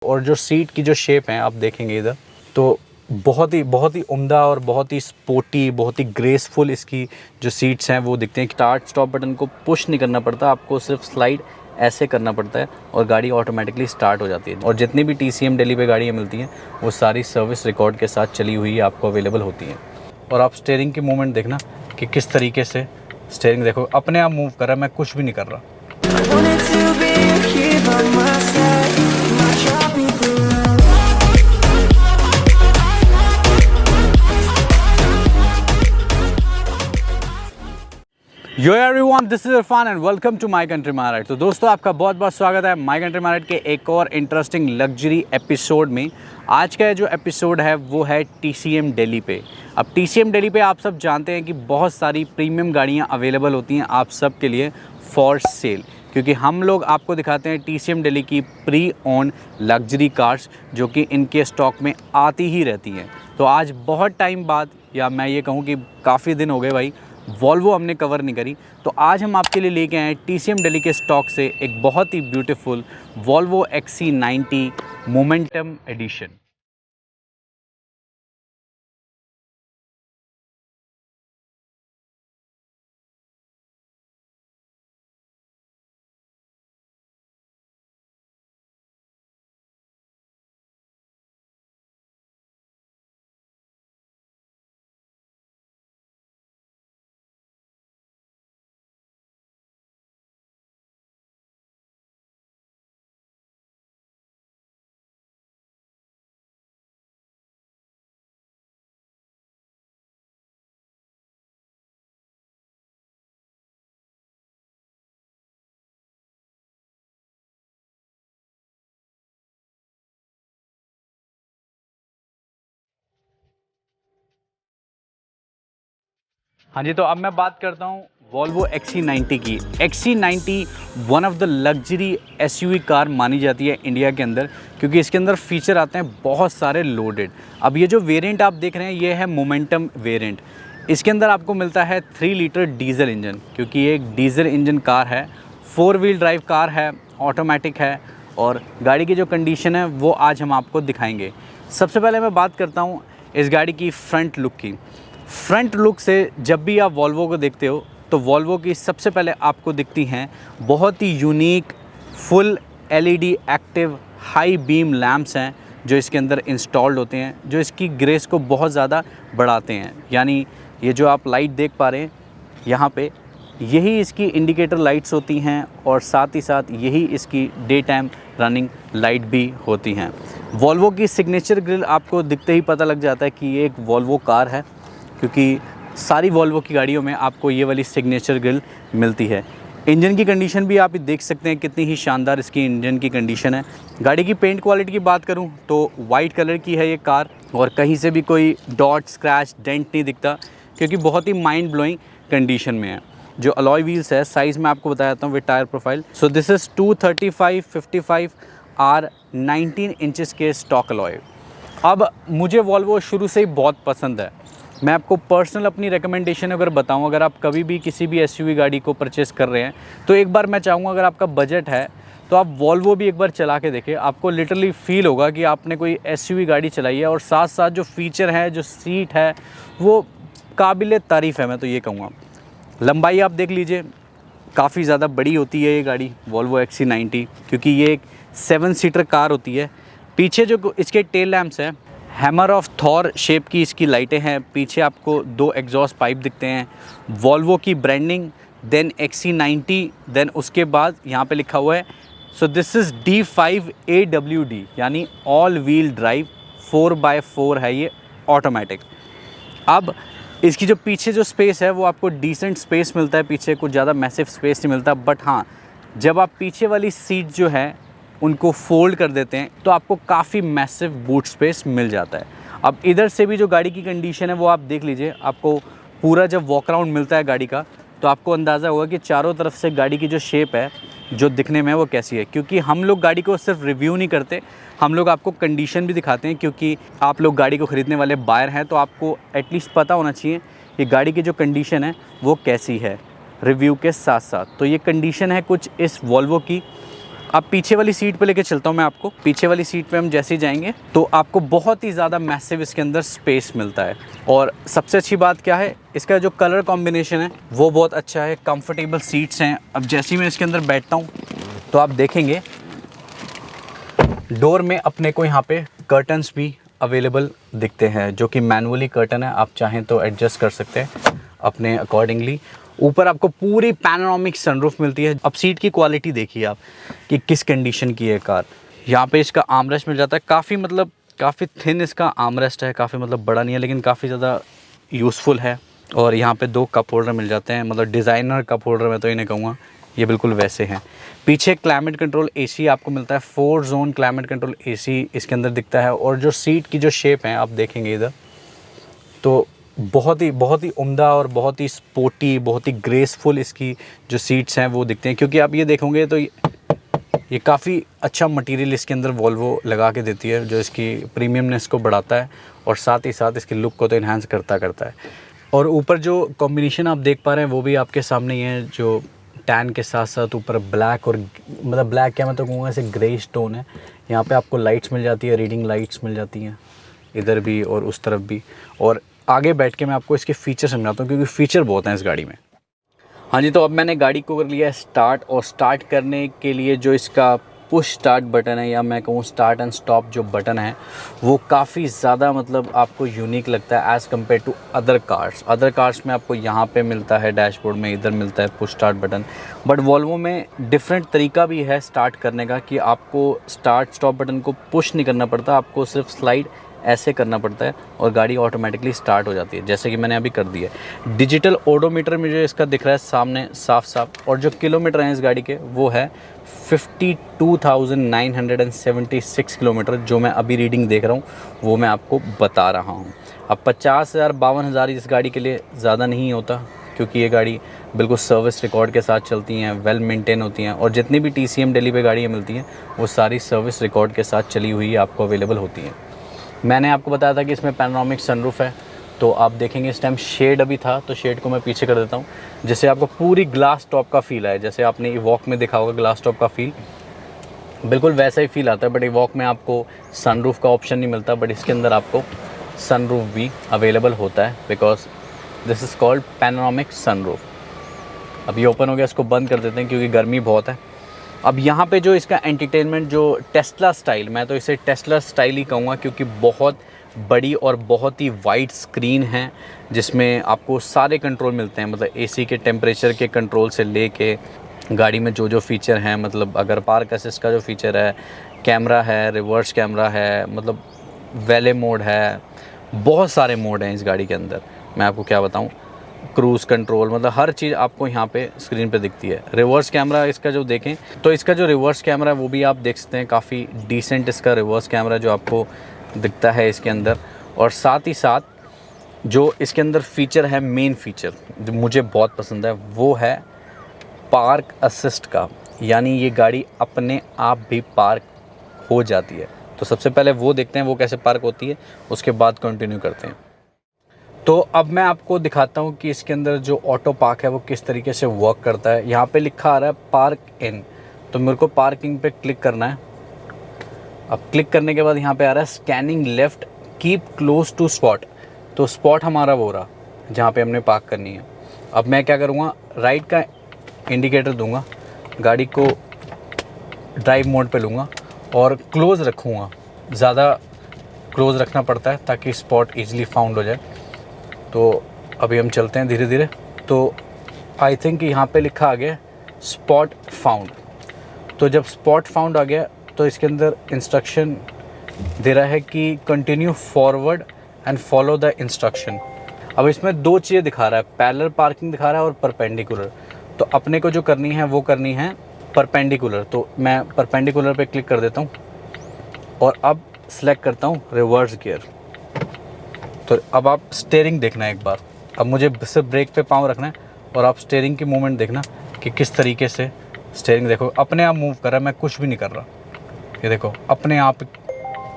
और जो सीट की जो शेप है आप देखेंगे इधर, तो बहुत ही उम्दा और बहुत ही स्पोर्टी, बहुत ही ग्रेसफुल इसकी जो सीट्स हैं वो दिखते हैं। स्टार्ट स्टॉप बटन को पुश नहीं करना पड़ता, आपको सिर्फ स्लाइड ऐसे करना पड़ता है और गाड़ी ऑटोमेटिकली स्टार्ट हो जाती है। और जितनी भी TCM दिल्ली पे गाड़ियाँ मिलती हैं वो सारी सर्विस रिकॉर्ड के साथ चली हुई आपको अवेलेबल होती हैं। और आप स्टीयरिंग की मूवमेंट देखना कि किस तरीके से स्टीयरिंग देखो अपने आप मूव कर रहा है, मैं कुछ भी नहीं कर रहा। Yo everyone, this is Irfan and welcome to my country my ride. तो दोस्तों आपका बहुत बहुत स्वागत है माय कंट्री माय राइड के एक और इंटरेस्टिंग लग्जरी एपिसोड में। आज का जो एपिसोड है वो है TCM दिल्ली पे। अब TCM दिल्ली पे आप सब जानते हैं कि बहुत सारी प्रीमियम गाड़ियां अवेलेबल होती हैं आप सब के लिए फॉर सेल, क्योंकि हम लोग आपको दिखाते हैं TCM दिल्ली की प्री ओन लग्जरी कार्स जो कि इनके स्टॉक में आती ही रहती हैं। तो आज बहुत टाइम बाद, या मैं ये कहूँ कि काफ़ी दिन हो गए भाई, वॉल्वो हमने कवर नहीं करी, तो आज हम आपके लिए लेके आए TCM दिल्ली के स्टॉक से एक बहुत ही beautiful Volvo XC90 momentum edition. हाँ जी, तो अब मैं बात करता हूँ वॉल्वो XC90 की। XC90 one of the luxury SUV car मानी जाती है इंडिया के अंदर, क्योंकि इसके अंदर फीचर आते हैं बहुत सारे लोडेड। अब ये जो वेरिएंट आप देख रहे हैं ये है मोमेंटम वेरिएंट। इसके अंदर आपको मिलता है 3 लीटर डीजल इंजन, क्योंकि ये एक डीजल इंजन कार है, 4 व्हील ड्राइव कार है, ऑटोमेटिक है। और गाड़ी की जो कंडीशन है वो आज हम आपको दिखाएंगे। सबसे पहले मैं बात करता हूँ इस गाड़ी की फ्रंट लुक की। फ्रंट लुक से जब भी आप वॉल्वो को देखते हो तो वॉल्वो की सबसे पहले आपको दिखती हैं बहुत ही unique full LED active high beam lamps हैं जो इसके अंदर इंस्टॉल्ड होते हैं, जो इसकी ग्रेस को बहुत ज़्यादा बढ़ाते हैं। यानी ये जो आप लाइट देख पा रहे हैं यहाँ पे, यही इसकी इंडिकेटर लाइट्स होती हैं और साथ ही साथ यही इसकी डे टाइम रनिंग लाइट भी होती हैं। वॉल्वो की सिग्नेचर ग्रिल आपको दिखते ही पता लग जाता है कि ये एक वॉल्वो कार है, क्योंकि सारी वॉल्वो की गाड़ियों में आपको ये वाली सिग्नेचर ग्रिल मिलती है। इंजन की कंडीशन भी आप देख सकते हैं कितनी ही शानदार इसकी इंजन की कंडीशन है। गाड़ी की पेंट क्वालिटी की बात करूं तो वाइट कलर की है ये कार, और कहीं से भी कोई डॉट स्क्रैच डेंट नहीं दिखता, क्योंकि बहुत ही माइंड ब्लोइंग कंडीशन में है। जो अलॉय व्हील्स है, साइज़ में आपको बता देता हूँ with tyre profile. So this is 235/55 R 19 inches के स्टॉक अलॉय। अब मुझे वॉल्वो शुरू से ही बहुत पसंद है। मैं आपको पर्सनल अपनी रिकमेंडेशन अगर बताऊं, अगर आप कभी भी किसी भी SUV गाड़ी को परचेज़ कर रहे हैं तो एक बार मैं चाहूँगा अगर आपका बजट है तो आप वॉल्वो भी एक बार चला के देखें। आपको लिटरली फ़ील होगा कि आपने कोई SUV गाड़ी चलाई है, और साथ साथ जो फ़ीचर है, जो सीट है, वो काबिल तारीफ़ है। मैं तो ये कहूँगा लंबाई आप देख लीजिए, काफ़ी ज़्यादा बड़ी होती है ये गाड़ी वॉल्वो XC90, क्योंकि ये एक 7 सीटर कार होती है। पीछे जो इसके टेल लैम्प्स हैं, हैमर ऑफ थॉर शेप की इसकी लाइटें हैं। पीछे आपको 2 एग्जॉस्ट पाइप दिखते हैं, वॉल्वो की ब्रांडिंग, देन XC90, देन उसके बाद यहाँ पे लिखा हुआ है so this is D5 AWD, यानी ऑल व्हील ड्राइव 4x4 है ये, ऑटोमेटिक। अब इसकी जो पीछे जो स्पेस है वो आपको डिसेंट स्पेस मिलता है, पीछे कुछ ज़्यादा मैसिव स्पेस नहीं मिलता। बट हाँ, जब आप पीछे वाली सीट जो है उनको फोल्ड कर देते हैं तो आपको काफ़ी मैसिव बूट स्पेस मिल जाता है। अब इधर से भी जो गाड़ी की कंडीशन है वो आप देख लीजिए। आपको पूरा जब वॉक अराउंड मिलता है गाड़ी का तो आपको अंदाज़ा होगा कि चारों तरफ से गाड़ी की जो शेप है, जो दिखने में वो कैसी है। क्योंकि हम लोग गाड़ी को सिर्फ रिव्यू नहीं करते, हम लोग आपको कंडीशन भी दिखाते हैं, क्योंकि आप लोग गाड़ी को ख़रीदने वाले बायर हैं तो आपको एटलीस्ट पता होना चाहिए कि गाड़ी की जो कंडीशन है वो कैसी है रिव्यू के साथ साथ। तो ये कंडीशन है कुछ इस वॉल्वो की। अब पीछे वाली सीट पे लेके चलता हूँ मैं आपको। पीछे वाली सीट पे हम जैसे ही जाएंगे तो आपको बहुत ही ज़्यादा मैसिव इसके अंदर स्पेस मिलता है। और सबसे अच्छी बात क्या है, इसका जो कलर कॉम्बिनेशन है वो बहुत अच्छा है। कंफर्टेबल सीट्स हैं। अब जैसे ही मैं इसके अंदर बैठता हूँ तो आप देखेंगे डोर में अपने को यहाँ पे कर्टन्स भी अवेलेबल दिखते हैं, जो कि मैनुअली कर्टन है, आप चाहें तो एडजस्ट कर सकते हैं अपने अकॉर्डिंगली। ऊपर आपको पूरी पैनोरामिक सनरूफ मिलती है। अब सीट की क्वालिटी देखिए आप कि किस कंडीशन की है कार। यहाँ पे इसका आर्मरेस्ट मिल जाता है, काफ़ी थिन इसका आर्मरेस्ट है, काफ़ी बड़ा नहीं है लेकिन काफ़ी ज़्यादा यूज़फुल है। और यहाँ पे 2 कप होल्डर मिल जाते हैं, डिज़ाइनर कप होल्डर मैं तो इन्हें कहूँगा, ये बिल्कुल वैसे हैं। पीछे क्लाइमेट कंट्रोल एसी आपको मिलता है, 4 जोन क्लाइमेट कंट्रोल एसी इसके अंदर दिखता है। और जो सीट की जो शेप है आप देखेंगे इधर, तो बहुत ही उम्दा और बहुत ही स्पोर्टी, बहुत ही ग्रेसफुल इसकी जो सीट्स हैं वो दिखते हैं। क्योंकि आप ये देखोगे तो ये काफ़ी अच्छा मटेरियल इसके अंदर वॉल्वो लगा के देती है, जो इसकी प्रीमियमनेस को बढ़ाता है और साथ ही साथ इसकी लुक को तो इन्हांस करता है। और ऊपर जो कॉम्बिनेशन आप देख पा रहे हैं वो भी आपके सामने ही है, जो टैन के साथ साथ ऊपर ब्लैक और ब्लैक क्या मैं तो कहूँगा ऐसे ग्रे स्टोन है। यहाँ पे आपको लाइट्स मिल जाती है, रीडिंग लाइट्स मिल जाती हैं इधर भी और उस तरफ भी। और आगे बैठ के मैं आपको इसके फ़ीचर समझाता हूँ क्योंकि फ़ीचर बहुत हैं इस गाड़ी में। हाँ जी, तो अब मैंने गाड़ी को कर लिया है स्टार्ट। और स्टार्ट करने के लिए जो इसका पुश स्टार्ट बटन है, या मैं कहूँ स्टार्ट एंड स्टॉप जो बटन है, वो काफ़ी ज़्यादा आपको यूनिक लगता है as compare to other cars में आपको यहाँ पे मिलता है डैशबोर्ड में, इधर मिलता है push start button. But Volvo में डिफरेंट तरीका भी है स्टार्ट करने का कि आपको स्टार्ट स्टॉप बटन को पुश नहीं करना पड़ता, आपको सिर्फ स्लाइड ऐसे करना पड़ता है और गाड़ी ऑटोमेटिकली स्टार्ट हो जाती है, जैसे कि मैंने अभी कर दिया है। डिजिटल ओडोमीटर मुझे इसका दिख रहा है सामने साफ। और जो किलोमीटर हैं इस गाड़ी के वो है 52,976 किलोमीटर, जो मैं अभी रीडिंग देख रहा हूँ वो मैं आपको बता रहा हूँ। अब 50,000 52,000 इस गाड़ी के लिए ज़्यादा नहीं होता, क्योंकि ये गाड़ी बिल्कुल सर्विस रिकॉर्ड के साथ चलती हैं, वेल मेंटेन होती हैं। और जितनी भी TCM दिल्ली पे गाड़ियाँ मिलती हैं वो सारी सर्विस रिकॉर्ड के साथ चली हुई आपको अवेलेबल होती हैं। मैंने आपको बताया था कि इसमें पैनोरामिक सनरूफ है, तो आप देखेंगे इस टाइम शेड अभी था, तो शेड को मैं पीछे कर देता हूँ, जिससे आपको पूरी ग्लास टॉप का फील आए। जैसे आपने इवॉक में देखा होगा ग्लास टॉप का फील, बिल्कुल वैसा ही फील आता है। बट इवॉक में आपको सनरूफ का ऑप्शन नहीं मिलता, बट इसके अंदर आपको सनरूफ भी अवेलेबल होता है, because this is called panoramic sunroof. अब ये ओपन हो गया, इसको बंद कर देते हैं क्योंकि गर्मी बहुत है। अब यहाँ पे जो इसका एंटरटेनमेंट, जो टेस्ला स्टाइल, मैं तो इसे टेस्ला स्टाइल ही कहूँगा, क्योंकि बहुत बड़ी और बहुत ही वाइड स्क्रीन है, जिसमें आपको सारे कंट्रोल मिलते हैं। AC के टेम्परेचर के कंट्रोल से लेके गाड़ी में जो फीचर हैं, अगर पार्क असिस्ट का जो फीचर है, कैमरा है, रिवर्स कैमरा है, वैले मोड है, बहुत सारे मोड हैं इस गाड़ी के अंदर, मैं आपको क्या बताऊँ। क्रूज़ कंट्रोल, हर चीज़ आपको यहाँ पे स्क्रीन पे दिखती है। रिवर्स कैमरा इसका जो देखें तो इसका जो रिवर्स कैमरा है वो भी आप देख सकते हैं, काफ़ी डिसेंट इसका रिवर्स कैमरा जो आपको दिखता है इसके अंदर। और साथ ही साथ जो इसके अंदर फ़ीचर है, मेन फ़ीचर जो मुझे बहुत पसंद है, वो है पार्क असिस्ट का, यानी ये गाड़ी अपने आप भी पार्क हो जाती है। तो सबसे पहले वो देखते हैं वो कैसे पार्क होती है, उसके बाद कंटिन्यू करते हैं। तो अब मैं आपको दिखाता हूँ कि इसके अंदर जो ऑटो पार्क है वो किस तरीके से वर्क करता है। यहाँ पे लिखा आ रहा है पार्क इन, तो मेरे को पार्किंग पे क्लिक करना है। अब क्लिक करने के बाद यहाँ पे आ रहा है scanning left, keep close to spot. तो स्पॉट हमारा वो रहा जहाँ पे हमने पार्क करनी है। अब मैं क्या करूँगा, राइट का इंडिकेटर दूँगा, गाड़ी को ड्राइव मोड पे लूँगा और क्लोज़ रखूँगा। ज़्यादा क्लोज़ रखना पड़ता है ताकि स्पॉट ईजिली फाउंड हो जाए। तो अभी हम चलते हैं धीरे धीरे। तो आई थिंक यहाँ पे लिखा आ गया स्पॉट फाउंड। तो जब स्पॉट फाउंड आ गया तो इसके अंदर इंस्ट्रक्शन दे रहा है कि continue forward and follow the instruction. अब इसमें 2 चीज़ें दिखा रहा है, पैरेलल पार्किंग दिखा रहा है और परपेंडिकुलर। तो अपने को जो करनी है वो करनी है परपेंडिकुलर। तो मैं परपेंडिकुलर पे क्लिक कर देता हूँ और अब सेलेक्ट करता हूँ रिवर्स गियर। तो अब आप स्टीयरिंग देखना है एक बार। अब मुझे सिर्फ ब्रेक पे पाँव रखना है और आप स्टीयरिंग की मूवमेंट देखना कि किस तरीके से स्टीयरिंग, देखो अपने आप मूव कर रहा है, मैं कुछ भी नहीं कर रहा। ये देखो अपने आप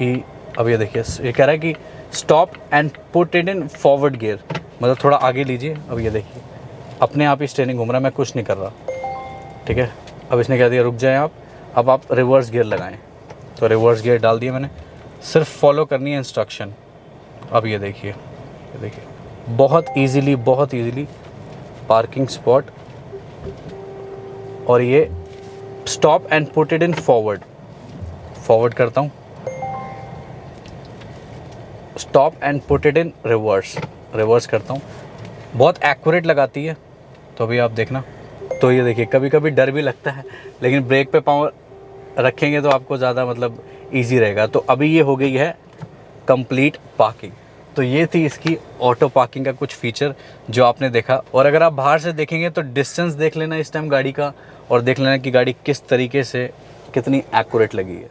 ही। अब ये देखिए ये कह रहा है कि stop and put it in forward gear, थोड़ा आगे लीजिए। अब ये देखिए अपने आप ही स्टीयरिंग घूम रहा है, मैं कुछ नहीं कर रहा। ठीक है, अब इसने कह दिया रुक जाए आप। अब आप रिवर्स गियर लगाएं, तो रिवर्स गियर डाल दिया मैंने, सिर्फ फॉलो करनी है इंस्ट्रक्शन। अब ये देखिए बहुत इजीली पार्किंग स्पॉट, और ये stop and put it in forward करता हूँ, stop and put it in reverse करता हूँ। बहुत एक्यूरेट लगाती है, तो अभी आप देखना। तो ये देखिए कभी कभी डर भी लगता है, लेकिन ब्रेक पे पाँव रखेंगे तो आपको ज़्यादा मतलब ईजी रहेगा। तो अभी ये हो गई है कंप्लीट पार्किंग। तो ये थी इसकी ऑटो पार्किंग का कुछ फीचर जो आपने देखा। और अगर आप बाहर से देखेंगे तो डिस्टेंस देख लेना इस टाइम गाड़ी का, और देख लेना कि गाड़ी किस तरीके से कितनी एक्यूरेट लगी है।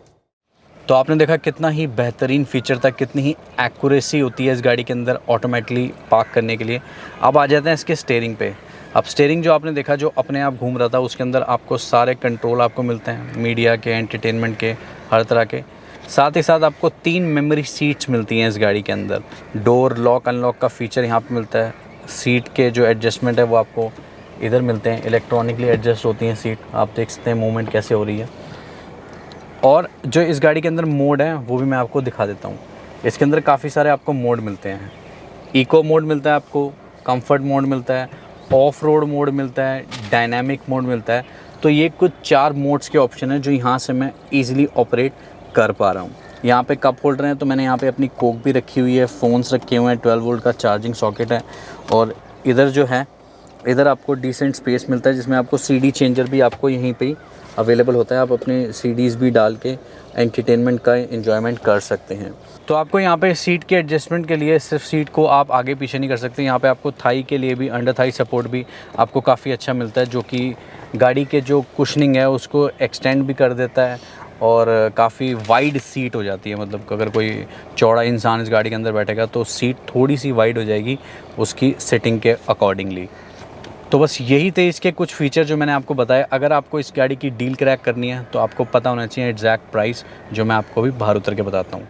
तो आपने देखा कितना ही बेहतरीन फीचर था, कितनी ही एक्यूरेसी होती है इस गाड़ी के अंदर ऑटोमेटिकली पार्क करने के लिए। अब आ जाते हैं इसके स्टीयरिंग पे। अब स्टीयरिंग जो आपने देखा जो अपने आप घूम रहा था, उसके अंदर आपको सारे कंट्रोल आपको मिलते हैं, मीडिया के, एंटरटेनमेंट के, हर तरह के। साथ ही साथ आपको 3 मेमोरी सीट्स मिलती हैं इस गाड़ी के अंदर। डोर लॉक अनलॉक का फीचर यहाँ पे मिलता है। सीट के जो एडजस्टमेंट है वो आपको इधर मिलते हैं, इलेक्ट्रॉनिकली एडजस्ट होती हैं सीट। आप देख सकते हैं मूवमेंट कैसे हो रही है। और जो इस गाड़ी के अंदर मोड है वो भी मैं आपको दिखा देता हूँ। इसके अंदर काफ़ी सारे आपको मोड मिलते हैं। इको मोड मिलता है आपको, कंफर्ट मोड मिलता है, ऑफ रोड मोड मिलता है, डायनामिक मोड मिलता है। तो ये कुछ 4 मोड्स के ऑप्शन हैं जो यहाँ से मैं ईज़िली ऑपरेट कर पा रहा हूँ। यहाँ पे कप होल्डर है, तो मैंने यहाँ पे अपनी कोक भी रखी हुई है, फ़ोन्स रखे हुए हैं, 12 वोल्ट का चार्जिंग सॉकेट है। और इधर जो है, इधर आपको डिसेंट स्पेस मिलता है जिसमें आपको CD चेंजर भी आपको यहीं पे ही अवेलेबल होता है। आप अपने CDs भी डाल के एंटरटेनमेंट का एंजॉयमेंट कर सकते हैं। तो आपको यहाँ पे सीट के एडजस्टमेंट के लिए सिर्फ सीट को आप आगे पीछे नहीं कर सकते, यहाँ पे आपको थाई के लिए भी, अंडर थाई सपोर्ट भी आपको काफ़ी अच्छा मिलता है, जो कि गाड़ी के जो कुशनिंग है उसको एक्सटेंड भी कर देता है। और काफ़ी वाइड सीट हो जाती है, मतलब अगर कोई चौड़ा इंसान इस गाड़ी के अंदर बैठेगा तो सीट थोड़ी सी वाइड हो जाएगी उसकी सिटिंग के अकॉर्डिंगली। तो बस यही थे इसके कुछ फ़ीचर जो मैंने आपको बताया। अगर आपको इस गाड़ी की डील क्रैक करनी है तो आपको पता होना चाहिए एग्जैक्ट प्राइस, जो मैं आपको भी बाहर उतर के बताता हूँ।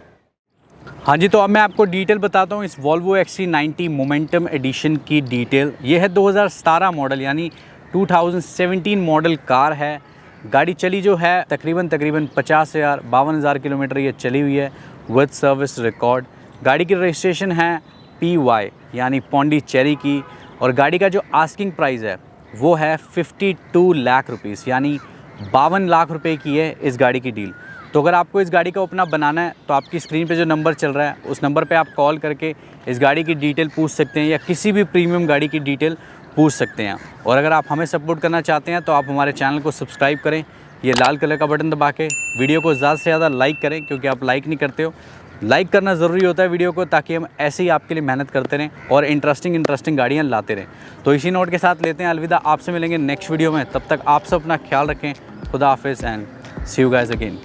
हाँ जी, तो अब मैं आपको डिटेल बताता हूँ इस Volvo XC90 मोमेंटम एडिशन की डिटेल। ये है 2017 मॉडल, यानी 2017 मॉडल कार है। गाड़ी चली जो है तकरीबन 52,000 किलोमीटर ये चली हुई है विद सर्विस रिकॉर्ड। गाड़ी की रजिस्ट्रेशन है PY यानी पौंडीचेरी की। और गाड़ी का जो आस्किंग प्राइस है वो है 52 लाख रुपीस, यानी 52 लाख रुपए की है इस गाड़ी की डील। तो अगर आपको इस गाड़ी का अपना बनाना है तो आपकी स्क्रीन पे जो नंबर चल रहा है उस नंबर पे आप कॉल करके इस गाड़ी की डिटेल पूछ सकते हैं, या किसी भी प्रीमियम गाड़ी की डिटेल पूछ सकते हैं। और अगर आप हमें सपोर्ट करना चाहते हैं तो आप हमारे चैनल को सब्सक्राइब करें, ये लाल कलर का बटन दबा के। वीडियो को ज़्यादा से ज़्यादा लाइक करें, क्योंकि आप लाइक नहीं करते हो। लाइक करना ज़रूरी होता है वीडियो को, ताकि हम ऐसे ही आपके लिए मेहनत करते रहें और इंटरेस्टिंग गाड़ियाँ लाते रहें। तो इसी नोट के साथ लेते हैं अलविदा, आपसे मिलेंगे नेक्स्ट वीडियो में। तब तक आप सब अपना ख्याल रखें। खुदा हाफिज़ and see you guys again.